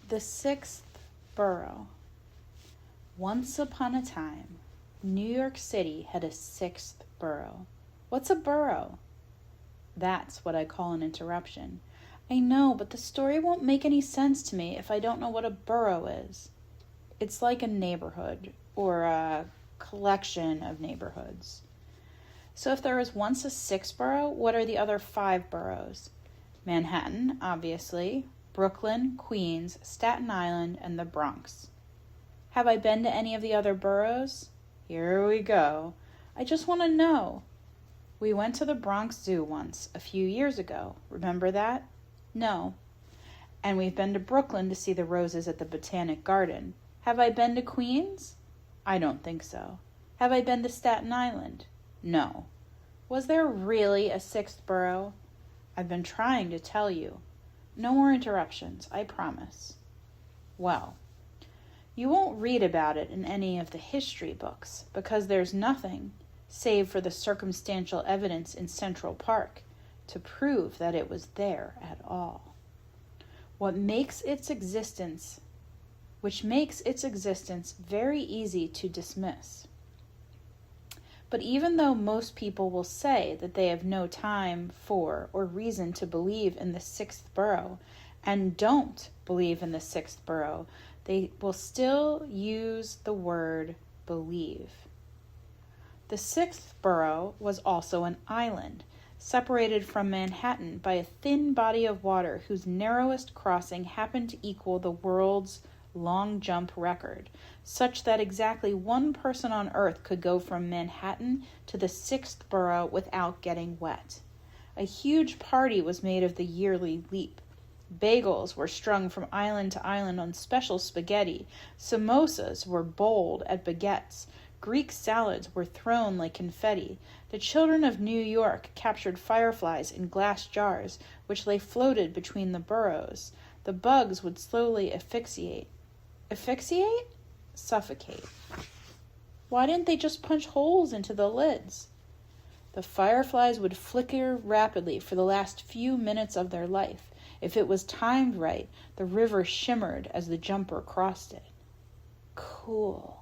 The sixth borough. Once upon a time, New York City had a sixth borough. What's a borough? That's what I call an interruption. I know, but the story won't make any sense to me if I don't know what a borough is. It's like a neighborhood, or a collection of neighborhoods. So if there was once a sixth borough, what are the other 5 boroughs? Manhattan, obviously, Brooklyn, Queens, Staten Island, and the Bronx. Have I been to any of the other boroughs? Here we go. I just want to know. We went to the Bronx Zoo once, a few years ago. Remember that? No. And we've been to Brooklyn to see the roses at the Botanic Garden. Have I been to Queens? I don't think so. Have I been to Staten Island? No. Was there really a 6th borough? I've been trying to tell you. No more interruptions, I promise. Well, you won't read about it in any of the history books because there's nothing, save for the circumstantial evidence in Central Park, to prove that it was there at all. Which makes its existence very easy to dismiss. But even though most people will say that they have no time for or reason to believe in the 6th borough and don't believe in the 6th borough, they will still use the word believe. The 6th borough was also an island, separated from Manhattan by a thin body of water whose narrowest crossing happened to equal the world's long jump record, such that exactly one person on Earth could go from Manhattan to the 6th borough without getting wet. A huge party was made of the yearly leap. Bagels were strung from island to island on special spaghetti. Samosas were bowled at baguettes. Greek salads were thrown like confetti. The children of New York captured fireflies in glass jars, which lay floated between the boroughs. The bugs would slowly asphyxiate. Asphyxiate? Suffocate. Why didn't they just punch holes into the lids? The fireflies would flicker rapidly for the last few minutes of their life. If it was timed right, the river shimmered as the jumper crossed it. Cool.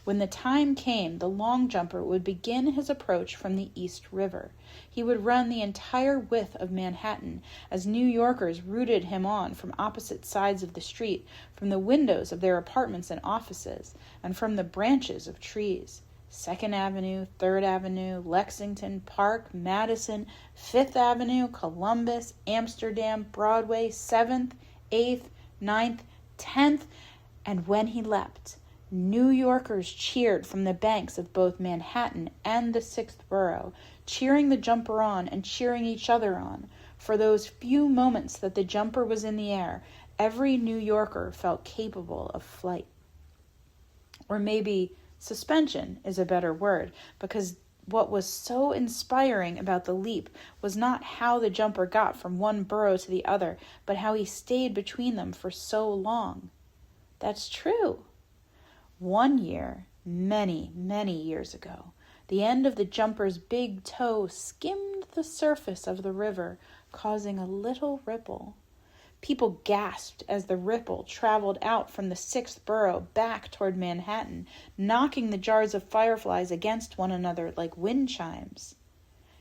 When the time came, the long jumper would begin his approach from the East River. He would run the entire width of Manhattan as New Yorkers rooted him on from opposite sides of the street, from the windows of their apartments and offices, and from the branches of trees. 2nd Avenue, 3rd Avenue, Lexington, Park, Madison, 5th Avenue, Columbus, Amsterdam, Broadway, 7th, 8th, 9th, 10th, and when he leapt, New Yorkers cheered from the banks of both Manhattan and the 6th borough, cheering the jumper on and cheering each other on. For those few moments that the jumper was in the air, every New Yorker felt capable of flight. Or maybe suspension is a better word, because what was so inspiring about the leap was not how the jumper got from one borough to the other, but how he stayed between them for so long. That's true. One year, many, many years ago, the end of the jumper's big toe skimmed the surface of the river, causing a little ripple. People gasped as the ripple traveled out from the 6th borough back toward Manhattan, knocking the jars of fireflies against one another like wind chimes.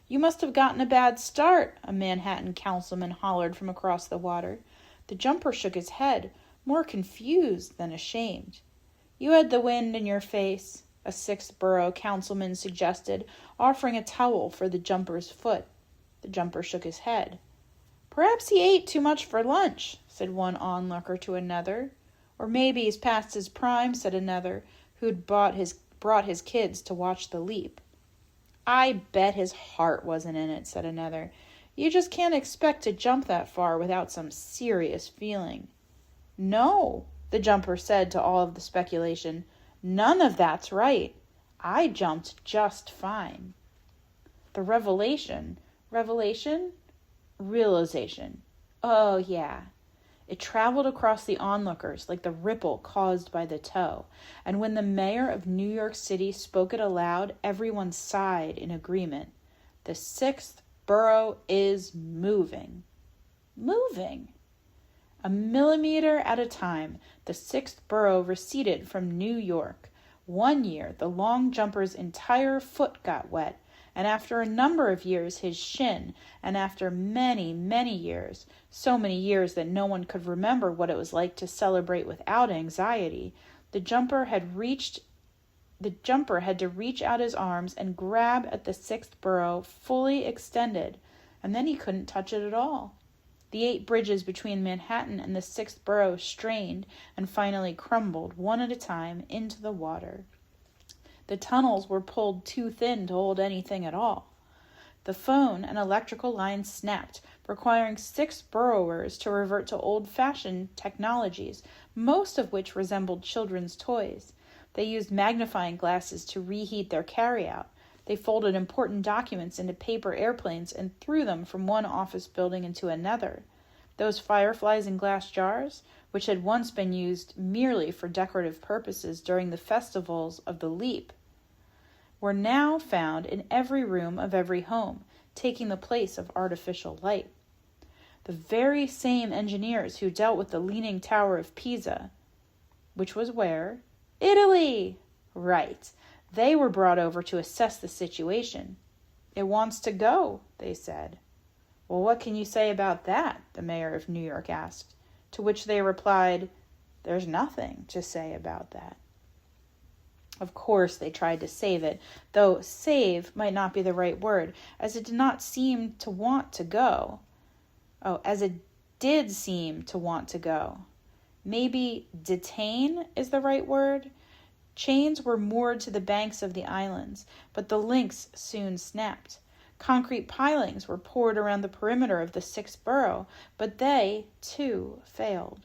"You must have gotten a bad start," a Manhattan councilman hollered from across the water. The jumper shook his head, more confused than ashamed. "You had the wind in your face," a 6th borough councilman suggested, offering a towel for the jumper's foot. The jumper shook his head. "Perhaps he ate too much for lunch," said one onlooker to another. "Or maybe he's past his prime," said another, who'd brought his kids to watch the leap. "I bet his heart wasn't in it," said another. "You just can't expect to jump that far without some serious feeling." "No," the jumper said to all of the speculation. "None of that's right. I jumped just fine." The revelation? Realization. Oh, yeah. It traveled across the onlookers like the ripple caused by the toe, and when the mayor of New York City spoke it aloud, everyone sighed in agreement. The 6th borough is moving. Moving? A millimeter at a time, the sixth borough receded from New York. One year, the long jumper's entire foot got wet, and after a number of years, his shin, and after many, many years, so many years that no one could remember what it was like to celebrate without anxiety, the jumper had to reach out his arms and grab at the sixth borough fully extended, and then he couldn't touch it at all. The 8 bridges between Manhattan and the sixth borough strained and finally crumbled one at a time into the water. The tunnels were pulled too thin to hold anything at all. The phone and electrical lines snapped, requiring 6 borrowers to revert to old-fashioned technologies, most of which resembled children's toys. They used magnifying glasses to reheat their carryout. They folded important documents into paper airplanes and threw them from one office building into another. Those fireflies in glass jars, which had once been used merely for decorative purposes during the festivals of the Leap, were now found in every room of every home, taking the place of artificial light. The very same engineers who dealt with the Leaning Tower of Pisa, which was where? Italy! Right. They were brought over to assess the situation. It wants to go, they said. Well, what can you say about that? The mayor of New York asked, to which they replied, there's nothing to say about that. Of course, they tried to save it, though save might not be the right word, as it did not seem to want to go. As it did seem to want to go. Maybe detain is the right word? Chains were moored to the banks of the islands, but the links soon snapped. Concrete pilings were poured around the perimeter of the sixth borough, but they, too, failed.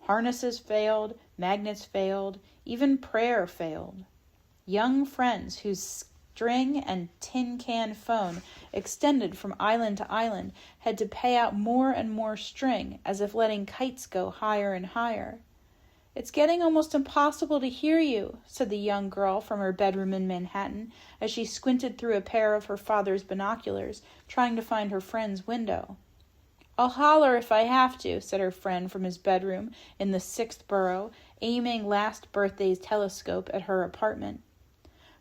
Harnesses failed, magnets failed, even prayer failed. Young friends whose string and tin can phone extended from island to island had to pay out more and more string, as if letting kites go higher and higher. It's getting almost impossible to hear you, said the young girl from her bedroom in Manhattan, as she squinted through a pair of her father's binoculars, trying to find her friend's window. I'll holler if I have to, said her friend from his bedroom in the sixth borough, aiming last birthday's telescope at her apartment.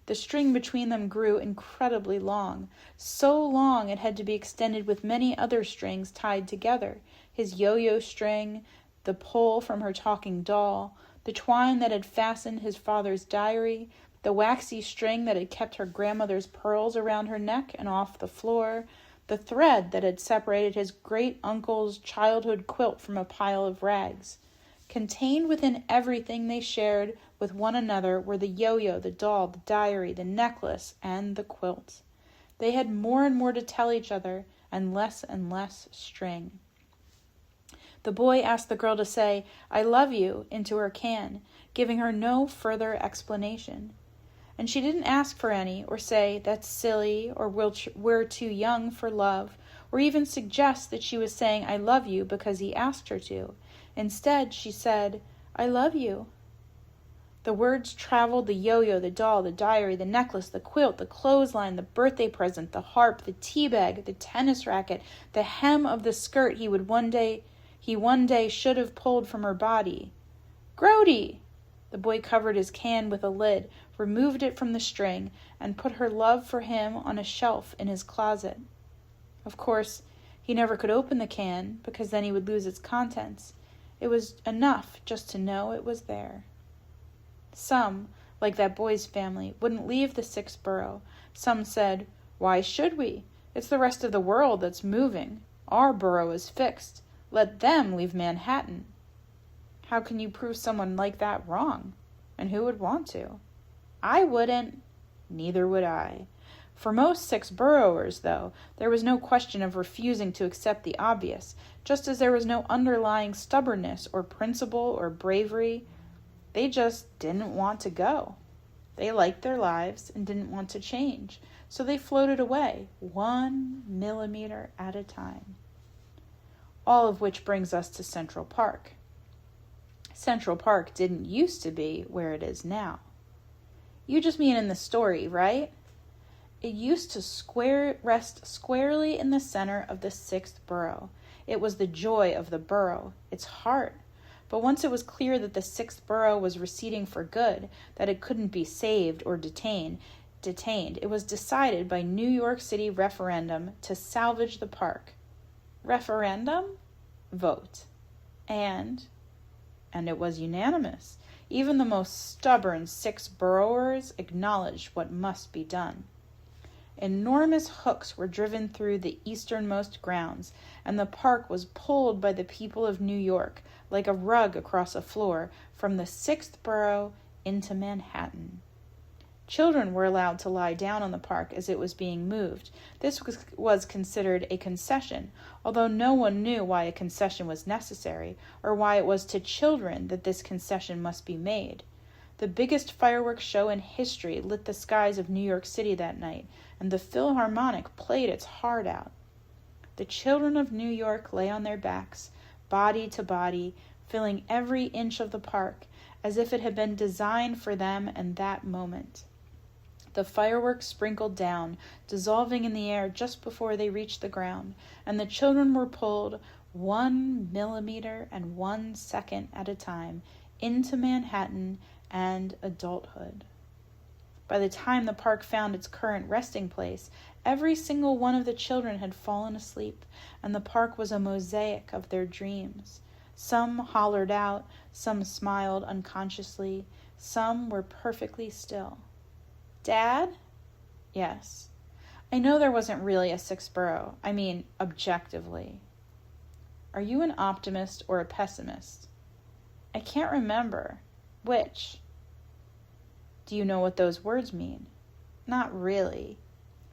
The string between them grew incredibly long, so long it had to be extended with many other strings tied together, his yo-yo string, the pole from her talking doll, the twine that had fastened his father's diary, the waxy string that had kept her grandmother's pearls around her neck and off the floor, the thread that had separated his great-uncle's childhood quilt from a pile of rags. Contained within everything they shared with one another were the yo-yo, the doll, the diary, the necklace, and the quilt. They had more and more to tell each other, and less string. The boy asked the girl to say, I love you, into her can, giving her no further explanation. And she didn't ask for any, or say, that's silly, or we're too young for love, or even suggest that she was saying, I love you, because he asked her to. Instead, she said, I love you. The words traveled the yo-yo, the doll, the diary, the necklace, the quilt, the clothesline, the birthday present, the harp, the tea bag, the tennis racket, the hem of the skirt he one day should have pulled from her body. Grody! The boy covered his can with a lid, removed it from the string, and put her love for him on a shelf in his closet. Of course, he never could open the can, because then he would lose its contents. It was enough just to know it was there. Some, like that boy's family, wouldn't leave the sixth borough. Some said, why should we? It's the rest of the world that's moving. Our borough is fixed. Let them leave Manhattan. How can you prove someone like that wrong? And who would want to? I wouldn't. Neither would I. For most sixth boroughers, though, there was no question of refusing to accept the obvious, just as there was no underlying stubbornness or principle or bravery. They just didn't want to go. They liked their lives and didn't want to change, so they floated away, 1 millimeter at a time. All of which brings us to Central Park. Central Park didn't used to be where it is now. You just mean in the story, right? It used to rest squarely in the center of the sixth borough. It was the joy of the borough, its heart. But once it was clear that the sixth borough was receding for good, that it couldn't be saved or detained, it was decided by New York City referendum to salvage the park. Referendum? Vote. And it was unanimous. Even the most stubborn six boroughers acknowledged what must be done. Enormous hooks were driven through the easternmost grounds, and the park was pulled by the people of New York, like a rug across a floor, from the sixth borough into Manhattan. Children were allowed to lie down on the park as it was being moved. This was considered a concession, although no one knew why a concession was necessary, or why it was to children that this concession must be made. The biggest fireworks show in history lit the skies of New York City that night, and the Philharmonic played its heart out. The children of New York lay on their backs, body to body, filling every inch of the park, as if it had been designed for them and that moment. The fireworks sprinkled down, dissolving in the air just before they reached the ground, and the children were pulled 1 millimeter and 1 second at a time into Manhattan and adulthood. By the time the park found its current resting place, every single one of the children had fallen asleep, and the park was a mosaic of their dreams. Some hollered out, some smiled unconsciously, some were perfectly still. Dad? Yes. I know there wasn't really a sixth borough. I mean, objectively. Are you an optimist or a pessimist? I can't remember. Which? Do you know what those words mean? Not really.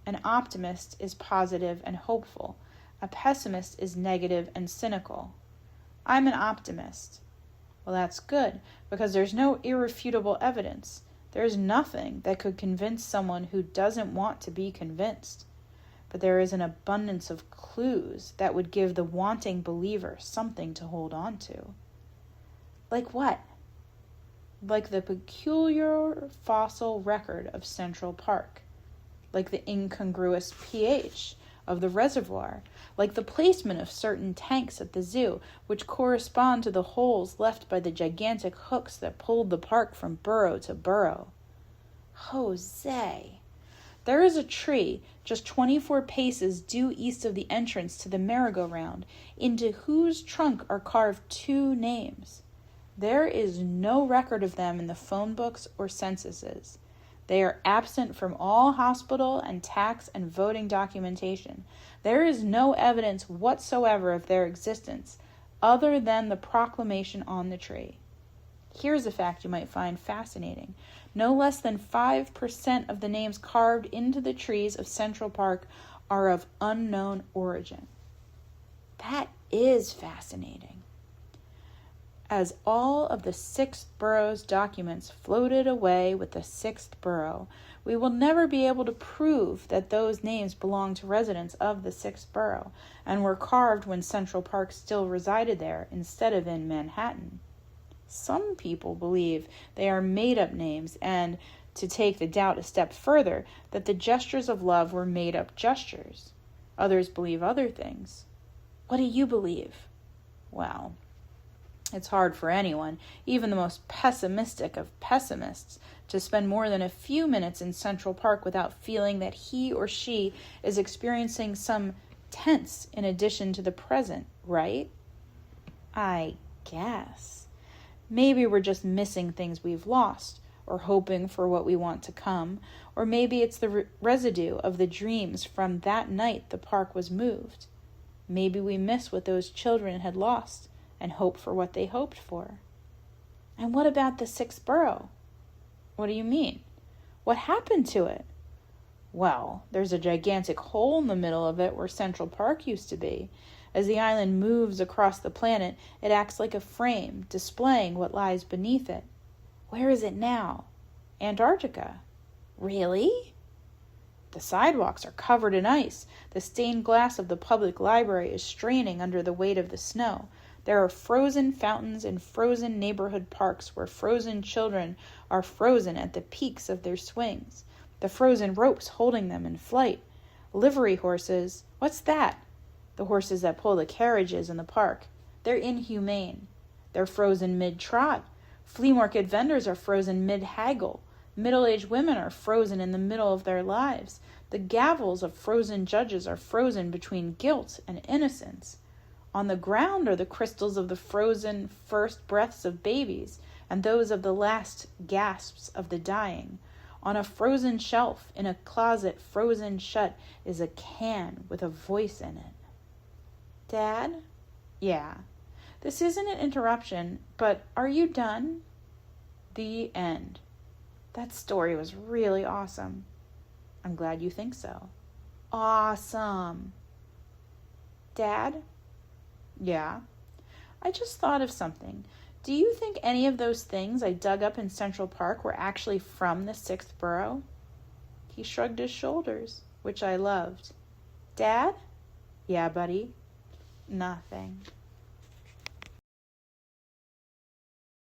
An optimist is positive and hopeful. A pessimist is negative and cynical. I'm an optimist. Well, that's good, because there's no irrefutable evidence. There's nothing that could convince someone who doesn't want to be convinced. But there is an abundance of clues that would give the wanting believer something to hold on to. Like what? Like the peculiar fossil record of Central Park. Like the incongruous pH of the reservoir. Like the placement of certain tanks at the zoo, which correspond to the holes left by the gigantic hooks that pulled the park from burrow to burrow. Jose, there is a tree just 24 paces due east of the entrance to the merry-go-round, into whose trunk are carved 2 names. There is no record of them in the phone books or censuses. They are absent from all hospital and tax and voting documentation. There is no evidence whatsoever of their existence, other than the proclamation on the tree. Here's a fact you might find fascinating. No less than 5% of the names carved into the trees of Central Park are of unknown origin. That is fascinating. As all of the sixth borough's documents floated away with the sixth borough, we will never be able to prove that those names belong to residents of the sixth borough and were carved when Central Park still resided there instead of in Manhattan. Some people believe they are made-up names and, to take the doubt a step further, that the gestures of love were made-up gestures. Others believe other things. What do you believe? Well, it's hard for anyone, even the most pessimistic of pessimists, to spend more than a few minutes in Central Park without feeling that he or she is experiencing some tense in addition to the present, right? I guess. Maybe we're just missing things we've lost, or hoping for what we want to come, or maybe it's the residue of the dreams from that night the park was moved. Maybe we miss what those children had lost, and hope for what they hoped for. And what about the sixth borough? What do you mean? What happened to it? Well, there's a gigantic hole in the middle of it where Central Park used to be. As the island moves across the planet, it acts like a frame, displaying what lies beneath it. Where is it now? Antarctica. Really? The sidewalks are covered in ice. The stained glass of the public library is straining under the weight of the snow. There are frozen fountains in frozen neighborhood parks where frozen children are frozen at the peaks of their swings. The frozen ropes holding them in flight. Livery horses. What's that? The horses that pull the carriages in the park, they're inhumane. They're frozen mid-trot. Flea market vendors are frozen mid-haggle. Middle-aged women are frozen in the middle of their lives. The gavels of frozen judges are frozen between guilt and innocence. On the ground are the crystals of the frozen first breaths of babies and those of the last gasps of the dying. On a frozen shelf in a closet frozen shut is a can with a voice in it. Dad? Yeah. This isn't an interruption, but are you done? The end. That story was really awesome. I'm glad you think so. Awesome. Dad? Yeah. I just thought of something. Do you think any of those things I dug up in Central Park were actually from the 6th borough? He shrugged his shoulders, which I loved. Dad? Yeah, buddy. Nothing.